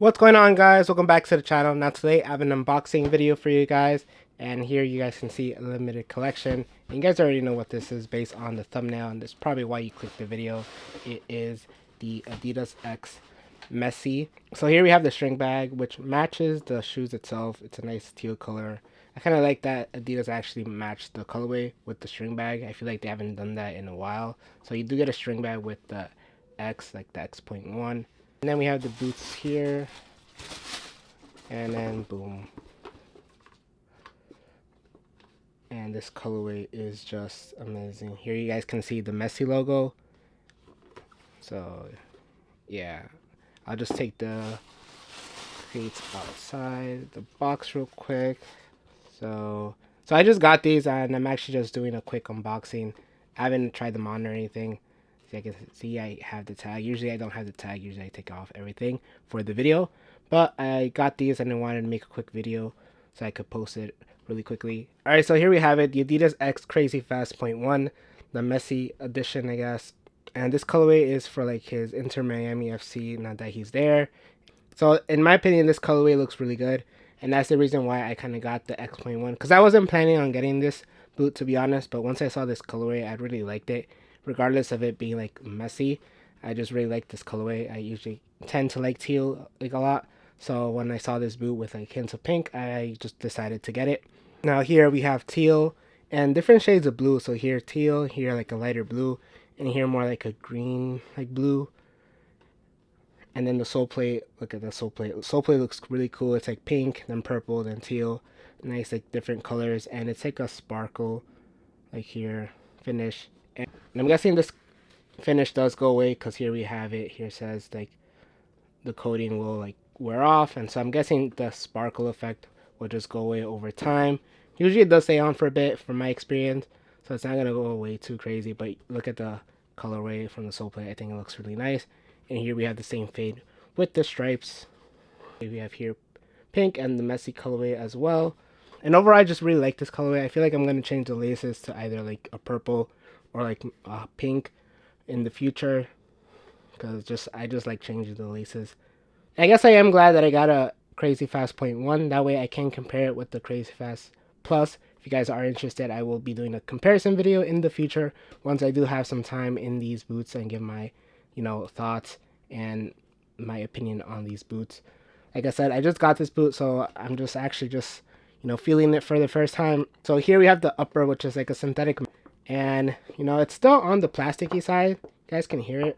What's going on, guys? Welcome back to the channel. Now today I have an unboxing video for you guys, and here you guys can see a limited collection. And you guys already know what this is based on the thumbnail, and that's probably why you clicked the video. It is the Adidas X Messi. So here we have the string bag, which matches the shoes itself. It's a nice teal color. I kind of like that Adidas actually matched the colorway with the string bag. I feel like they haven't done that in a while. So you do get a string bag with the X, like the X.1. And then we have the boots here, and then boom. And this colorway is just amazing. Here you guys can see the Messi logo. So yeah, I'll just take the crates outside the box real quick. So I just got these, and I'm actually just doing a quick unboxing. I haven't tried them on or anything. I can see I have the tag. Usually I don't have the tag. Usually I take off everything for the video. But I got these and I wanted to make a quick video so I could post it really quickly. Alright, so here we have it. The Adidas X CrazyFast.1. The Messi edition, I guess. And this colorway is for like his Inter Miami FC. Not that he's there. So in my opinion, this colorway looks really good. And that's the reason why I kind of got the X.1. Because I wasn't planning on getting this boot, to be honest. But once I saw this colorway, I really liked it. Regardless of it being like messy, I just really like this colorway. I usually tend to like teal like a lot, so when I saw this boot with like hints of pink, I just decided to get it. Now here we have teal and different shades of blue. So here teal, here like a lighter blue, and here more like a green like blue. And then the sole plate, look at the sole plate. The sole plate looks really cool. It's like pink, then purple, then teal. Nice like different colors, and it's like a sparkle like here finish. And I'm guessing this finish does go away because here we have it. Here says like the coating will like wear off, and so I'm guessing the sparkle effect will just go away over time. Usually it does stay on for a bit from my experience, so it's not gonna go away too crazy. But look at the colorway from the sole plate. I think it looks really nice. And here we have the same fade with the stripes. We have here pink and the Messi colorway as well. And overall, I just really like this colorway. I feel like I'm gonna change the laces to either like a purple or like pink in the future, because I just like changing the laces. I guess I am glad that I got a CrazyFast.1. That way I can compare it with the CrazyFast Plus. If you guys are interested, I will be doing a comparison video in the future once I do have some time in these boots and give my thoughts and my opinion on these boots. Like I said, I just got this boot, so I'm just actually just feeling it for the first time. So here we have the upper, which is like a synthetic, and it's still on the plasticky side. You guys can hear it.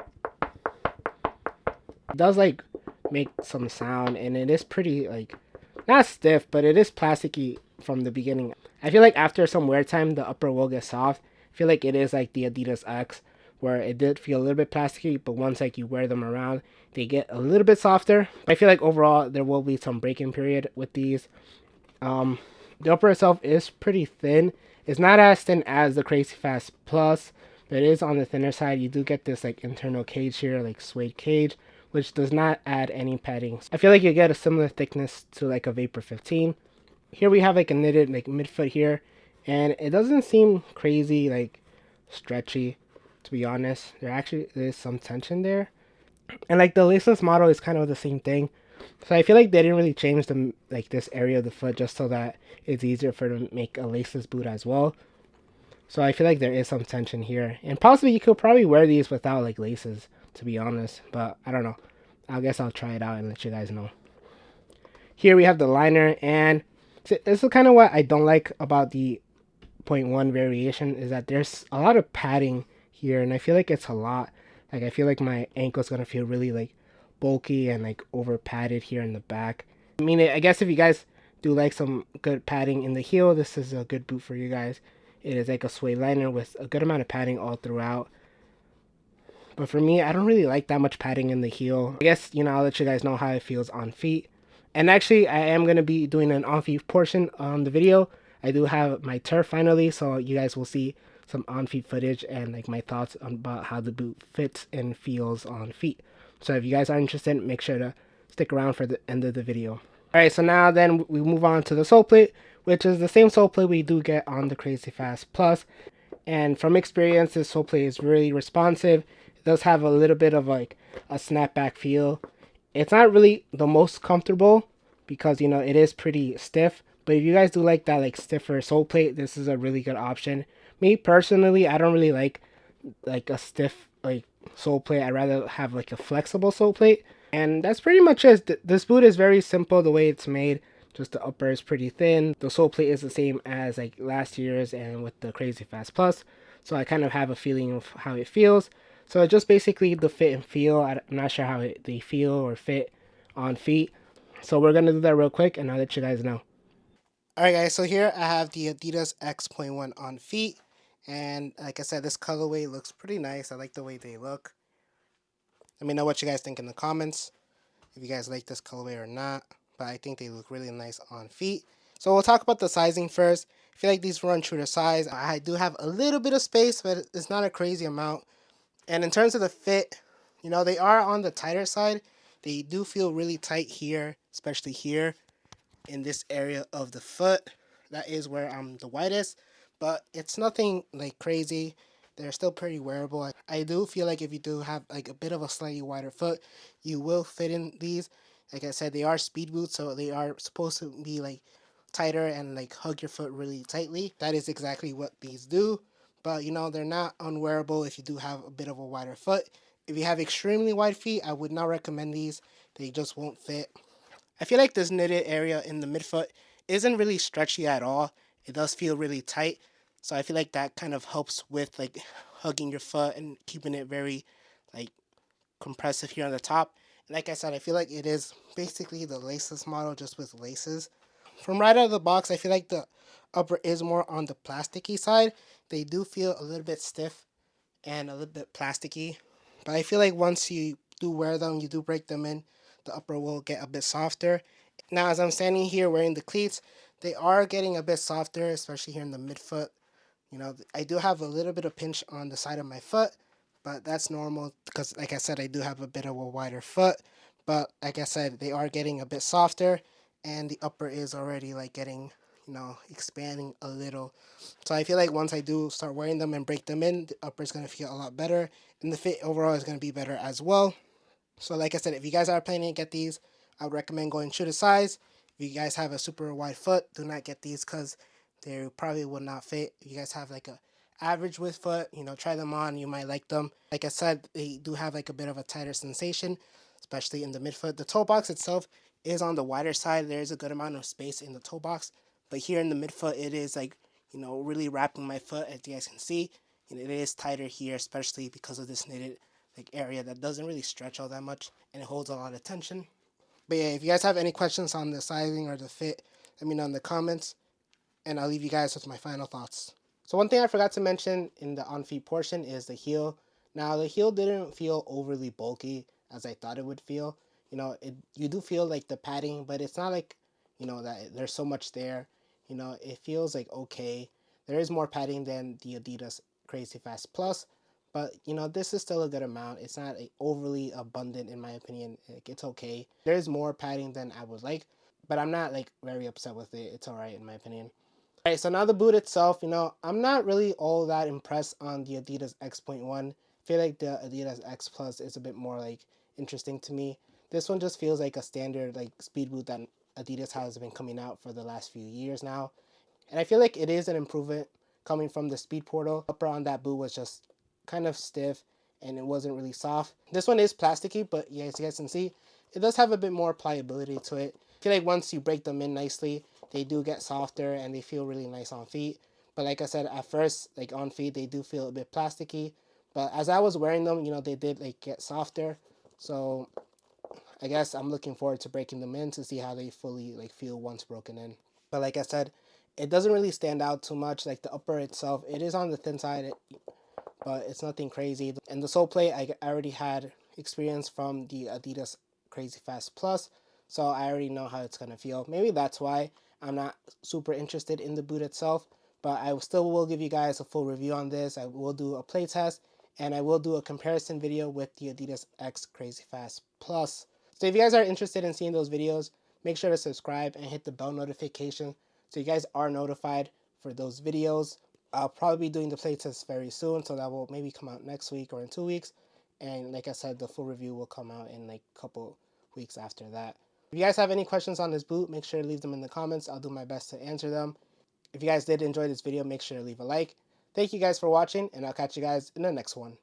It does like make some sound, and it is pretty like not stiff, but it is plasticky from the beginning. I feel like after some wear time, the upper will get soft. I feel like it is like the Adidas X, where it did feel a little bit plasticky, but once like you wear them around, they get a little bit softer. I feel like overall there will be some break-in period with these. The upper itself is pretty thin. It's not as thin as the CrazyFast Plus, but it is on the thinner side. You do get this like internal cage here, like suede cage, which does not add any padding. I feel like you get a similar thickness to like a Vapor 15. Here we have like a knitted like midfoot here, and it doesn't seem crazy like stretchy, to be honest. There actually is some tension there, and like the laceless model is kind of the same thing. So I feel like they didn't really change the like this area of the foot just so that it's easier for them to make a laceless boot as well. So I feel like there is some tension here, and possibly you could probably wear these without like laces, to be honest, but I don't know. I guess I'll try it out and let you guys know. Here we have the liner, and this is kind of what I don't like about the 0.1 variation, is that there's a lot of padding here, and I feel like it's a lot. Like I feel like my ankle's gonna feel really like bulky and like over padded here in the back. I mean, I guess if you guys do like some good padding in the heel, this is a good boot for you guys. It is like a suede liner with a good amount of padding all throughout. But for me, I don't really like that much padding in the heel. I guess, I'll let you guys know how it feels on feet. And actually, I am going to be doing an on-feet portion on the video. I do have my turf finally, so you guys will see some on-feet footage and like my thoughts about how the boot fits and feels on feet. So if you guys are interested, make sure to stick around for the end of the video. Alright, so now then we move on to the sole plate, which is the same sole plate we do get on the CrazyFast Plus. And from experience, this sole plate is really responsive. It does have a little bit of like a snapback feel, It's not really the most comfortable because it is pretty stiff. But if you guys do like that like stiffer sole plate, this is a really good option. Me personally, I don't really like a stiff like sole plate. I'd rather have like a flexible sole plate. And that's pretty much it. This boot is very simple the way it's made. Just the upper is pretty thin. The sole plate is the same as like last year's and with the Crazy Fast Plus. So I kind of have a feeling of how it feels. So it's just basically the fit and feel. I'm not sure how they feel or fit on feet. So we're gonna do that real quick and I'll let you guys know. Alright guys, so here I have the Adidas X.1 on feet. And like I said, this colorway looks pretty nice. I like the way they look. Let me know what you guys think in the comments, if you guys like this colorway or not. But I think they look really nice on feet. So we'll talk about the sizing first. I feel like these run true to size. I do have a little bit of space, but it's not a crazy amount. And in terms of the fit, they are on the tighter side. They do feel really tight here, especially here in this area of the foot. That is where I'm the widest, but it's nothing like crazy. They're still pretty wearable. I do feel like if you do have like a bit of a slightly wider foot, you will fit in these. Like I said, they are speed boots, so they are supposed to be like tighter and like hug your foot really tightly. That is exactly what these do. But they're not unwearable if you do have a bit of a wider foot. If you have extremely wide feet, I would not recommend these. They just won't fit. I feel like this knitted area in the midfoot isn't really stretchy at all. It does feel really tight. So I feel like that kind of helps with like hugging your foot and keeping it very like compressive here on the top. And like I said, I feel like it is basically the laceless model just with laces. From right out of the box, I feel like the upper is more on the plasticky side. They do feel a little bit stiff and a little bit plasticky. But I feel like once you do wear them, you do break them in, the upper will get a bit softer. Now, as I'm standing here wearing the cleats, they are getting a bit softer, especially here in the midfoot. I do have a little bit of pinch on the side of my foot, but that's normal because, like I said, I do have a bit of a wider foot. But like I said, they are getting a bit softer, and the upper is already like getting, expanding a little. So I feel like once I do start wearing them and break them in, the upper is going to feel a lot better, and the fit overall is going to be better as well. So like I said, if you guys are planning to get these, I would recommend going true to size. If you guys have a super wide foot, do not get these because they probably will not fit. If you guys have like a average width foot, try them on. You might like them. Like I said, they do have like a bit of a tighter sensation, especially in the midfoot. The toe box itself is on the wider side. There is a good amount of space in the toe box, but here in the midfoot, it is like really wrapping my foot, as you guys can see. And it is tighter here, especially because of this knitted like area that doesn't really stretch all that much and it holds a lot of tension. But yeah, if you guys have any questions on the sizing or the fit, let me know in the comments and I'll leave you guys with my final thoughts. So one thing I forgot to mention in the on feet portion is the heel. Now the heel didn't feel overly bulky as I thought it would feel. You do feel like the padding, but it's not like, that there's so much there. It feels like okay. There is more padding than the Adidas Crazy Fast Plus, but this is still a good amount. It's not like overly abundant in my opinion. Like, it's okay. There is more padding than I would like, but I'm not like very upset with it. It's alright in my opinion. Alright, so now the boot itself, I'm not really all that impressed on the Adidas X.1. I feel like the Adidas X Plus is a bit more like interesting to me. This one just feels like a standard like speed boot that Adidas has been coming out for the last few years now. And I feel like it is an improvement coming from the Speed Portal. Upper on that boot was just kind of stiff and it wasn't really soft. This one is plasticky, but yeah, as you guys can see, it does have a bit more pliability to it. I feel like once you break them in nicely, they do get softer and they feel really nice on feet. But like I said, at first, like on feet, they do feel a bit plasticky. But as I was wearing them, they did like get softer. So I guess I'm looking forward to breaking them in to see how they fully like feel once broken in. But like I said, it doesn't really stand out too much. Like the upper itself, it is on the thin side, but it's nothing crazy. And the sole plate, I already had experience from the Adidas Crazy Fast Plus, so I already know how it's gonna feel. Maybe that's why I'm not super interested in the boot itself, but I still will give you guys a full review on this. I will do a play test, and I will do a comparison video with the Adidas X Crazy Fast Plus. So if you guys are interested in seeing those videos, make sure to subscribe and hit the bell notification so you guys are notified for those videos. I'll probably be doing the playtest very soon, so that will maybe come out next week or in 2 weeks. And like I said, the full review will come out in like a couple weeks after that. If you guys have any questions on this boot, make sure to leave them in the comments. I'll do my best to answer them. If you guys did enjoy this video, make sure to leave a like. Thank you guys for watching, and I'll catch you guys in the next one.